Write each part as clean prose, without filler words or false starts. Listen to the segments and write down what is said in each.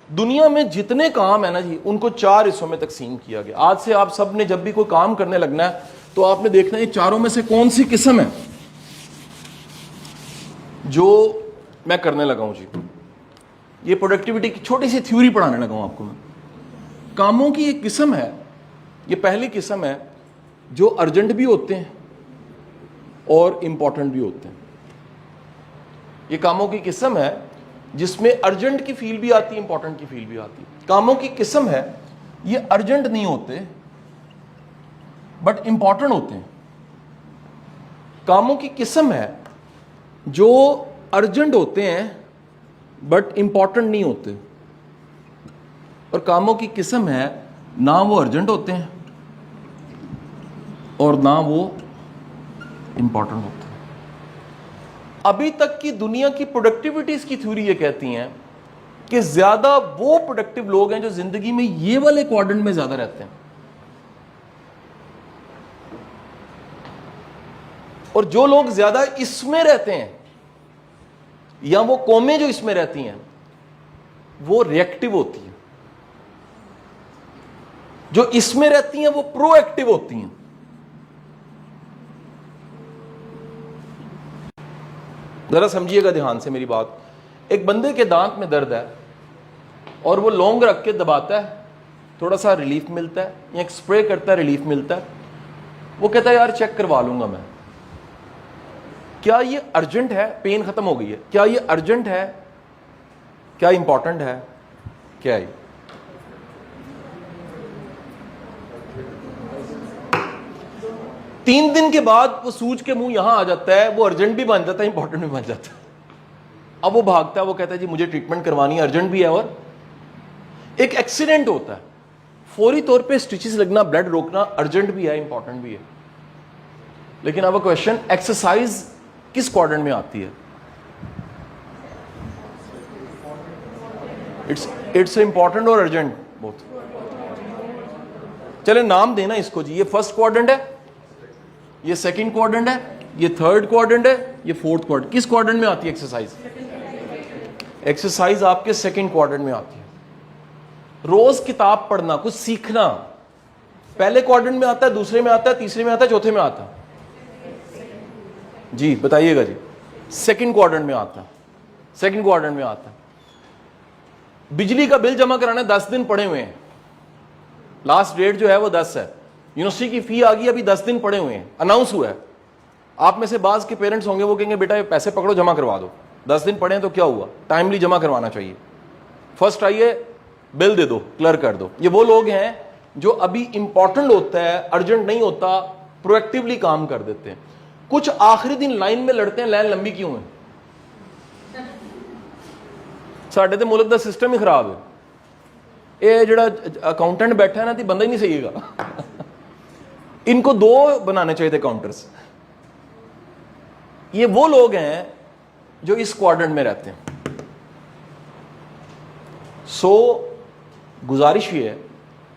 दुनिया में जितने काम है ना जी, उनको 4 हिस्सों में तकसीम किया गया। आज से आप सब ने जब भी कोई काम करने लगना है तो आपने देखना है चारों में से कौन सी किस्म है जो मैं करने लगा हूं जी। ये प्रोडक्टिविटी की छोटी सी थ्योरी पढ़ाने लगा हूं आपको मैं। कामों की एक किस्म है, ये पहली किस्म है जो अर्जेंट भी होते हैं और इंपॉर्टेंट भी होते हैं। ये कामों की किस्म है जिसमें अर्जेंट की फील भी आती है, इंपॉर्टेंट की फील भी आती है। कामों की किस्म है ये अर्जेंट नहीं होते बट इंपॉर्टेंट होते हैं। कामों की किस्म है जो अर्जेंट होते हैं बट इंपॉर्टेंट नहीं होते। और कामों की किस्म है ना वो अर्जेंट होते हैं और ना वो इंपॉर्टेंट होते हैं। अभी तक की दुनिया की प्रोडक्टिविटीज की थ्योरी ये कहती हैं कि ज्यादा वो प्रोडक्टिव लोग हैं जो जिंदगी में ये वाले क्वाड्रेंट में ज्यादा रहते हैं, और जो लोग ज्यादा इसमें रहते हैं या वो कौमें जो इसमें रहती हैं वो रिएक्टिव होती हैं। जो इसमें रहती हैं वो प्रोएक्टिव होती हैं। जरा समझिएगा ध्यान से मेरी बात। एक बंदे के दांत में दर्द है और वो लौंग रख के दबाता है, थोड़ा सा रिलीफ मिलता है, या एक स्प्रे करता है, रिलीफ मिलता है। वो कहता है यार चेक करवा लूंगा मैं। क्या ये अर्जेंट है? पेन खत्म हो गई है। क्या ये अर्जेंट है? क्या इंपॉर्टेंट है? क्या है? 3 दिन के बाद वो सूज के मुंह यहां आ जाता है, वो अर्जेंट भी बन जाता है, इंपॉर्टेंट भी बन जाता है। अब वो भागता है, वो कहता है जी मुझे ट्रीटमेंट करवानी है, अर्जेंट भी है। और एक एक्सीडेंट होता है, फौरी तौर पे स्टिचेस लगना, ब्लड रोकना अर्जेंट भी है, इंपॉर्टेंट भी है। लेकिन अब क्वेश्चन, एक्सरसाइज किस क्वाड्रेंट में आती है? इट्स इंपॉर्टेंट और अर्जेंट बोथ। चले नाम देना इसको जी। ये फर्स्ट क्वाड्रेंट है, ये सेकंड क्वाड्रेंट है, ये थर्ड क्वाड्रेंट है, ये फोर्थ क्वाड्रेंट। किस क्वाड्रेंट में आती है एक्सरसाइज? एक्सरसाइज आपके सेकंड क्वाड्रेंट में आती है। रोज किताब पढ़ना, कुछ सीखना पहले क्वाड्रेंट में आता है, दूसरे में आता है, तीसरे में आता है, चौथे में आता है जी। बताइएगा जी। सेकंड क्वाड्रेंट में आता है, सेकंड क्वाड्रेंट में आता है। बिजली का बिल जमा कराना 10 दिन पड़े हुए हैं, लास्ट डेट जो है वो 10 है। यूनिवर्सिटी की फी आ गई, अभी 10 दिन पड़े हुए हैं, अनाउंस हुआ है। आप में से बाज के पेरेंट्स होंगे, वो कहेंगे बेटा ये पैसे पकड़ो जमा करवा दो। 10 दिन पड़े हैं तो क्या हुआ, टाइमली जमा करवाना चाहिए। फर्स्ट आइए बिल दे दो, क्लियर कर दो। ये वो लोग हैं जो अभी इंपॉर्टेंट होता है, अर्जेंट नहीं होता, प्रोएक्टिवली काम कर देते हैं। कुछ आखिरी दिन लाइन में लड़ते हैं, लाइन लंबी क्यों है? साढ़े तो मुल्क का सिस्टम ही खराब है। ये जड़ा अकाउंटेंट बैठा है ना, तो बंदा ही नहीं सही है। इनको 2 बनाने चाहिए थे काउंटर्स। ये वो लोग हैं जो इस क्वाड्रेंट में रहते हैं। गुजारिश ये है,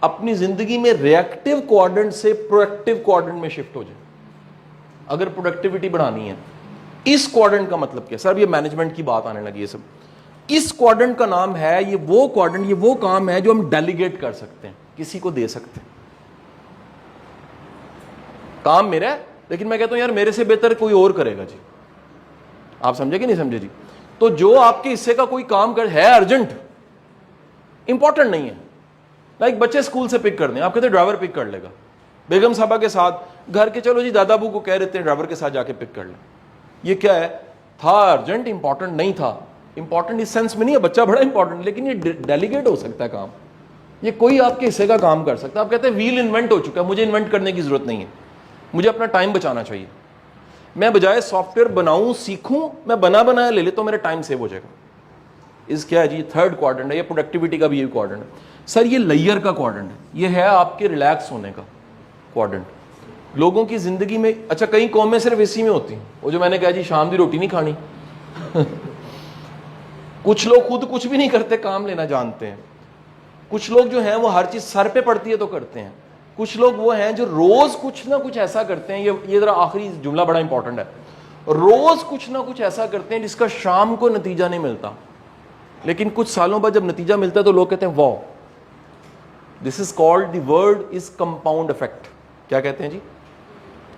अपनी जिंदगी में रिएक्टिव क्वाड्रेंट से प्रोएक्टिव क्वाड्रेंट में शिफ्ट हो जाए अगर प्रोडक्टिविटी बढ़ानी है। इस क्वाड्रेंट का मतलब क्या? सर ये मैनेजमेंट की बात आने लगी है सब। इस क्वाड्रेंट का नाम है, ये वो क्वाड्रेंट, ये वो काम है जो हम डेलीगेट कर सकते हैं, किसी को दे सकते हैं। काम मेरा है, लेकिन मैं कहता हूं यार मेरे से बेहतर कोई और करेगा जी। आप समझे कि नहीं समझे जी? तो जो आपके हिस्से का कोई काम कर है अर्जेंट, इंपॉर्टेंट नहीं है, लाइक बच्चे स्कूल से पिक कर दें, आप कहते हैं ड्राइवर पिक कर लेगा, बेगम साहबा के साथ घर के, चलो जी दादा अबू को कह रहे थे ड्राइवर के साथ जाके पिक कर ले। ये क्या है? था अर्जेंट, इंपॉर्टेंट नहीं था। इंपॉर्टेंट इस सेंस में नहीं है, बच्चा बड़ा इंपॉर्टेंट, लेकिन ये डेलीगेट हो सकता है काम। ये कोई आपके हिस्से का काम कर सकता है। आप कहते हैं व्हील इन्वेंट हो चुका है, मुझे इन्वेंट करने की जरूरत नहीं है, मुझे अपना टाइम बचाना चाहिए। मैं बजाय सॉफ्टवेयर बनाऊं, सीखूं, मैं बना बनाया ले ले तो मेरा टाइम सेव हो जाएगा। इस क्या है जी? थर्ड क्वाड्रेंट है। ये प्रोडक्टिविटी का भी ये क्वाड्रेंट है। सर ये लेयर का क्वाड्रेंट है, ये है आपके रिलैक्स होने का क्वाड्रेंट। लोगों की जिंदगी में, अच्छा कई कौमें सिर्फ इसी में होती हैं, वो जो मैंने कहा जी शाम की रोटी नहीं खानी। कुछ लोग खुद कुछ भी नहीं करते, काम लेना जानते हैं। कुछ लोग जो हैं वो हर चीज सर पे पड़ती है तो करते हैं। कुछ लोग वो हैं जो रोज कुछ ना कुछ ऐसा करते हैं, ये जरा आखिरी जुमला बड़ा इंपॉर्टेंट है, रोज कुछ ना कुछ ऐसा करते हैं जिसका शाम को नतीजा नहीं मिलता। लेकिन कुछ सालों बाद जब नतीजा मिलता है तो लोग कहते हैं वाह, this is called, the word is compound effect. क्या कहते हैं जी?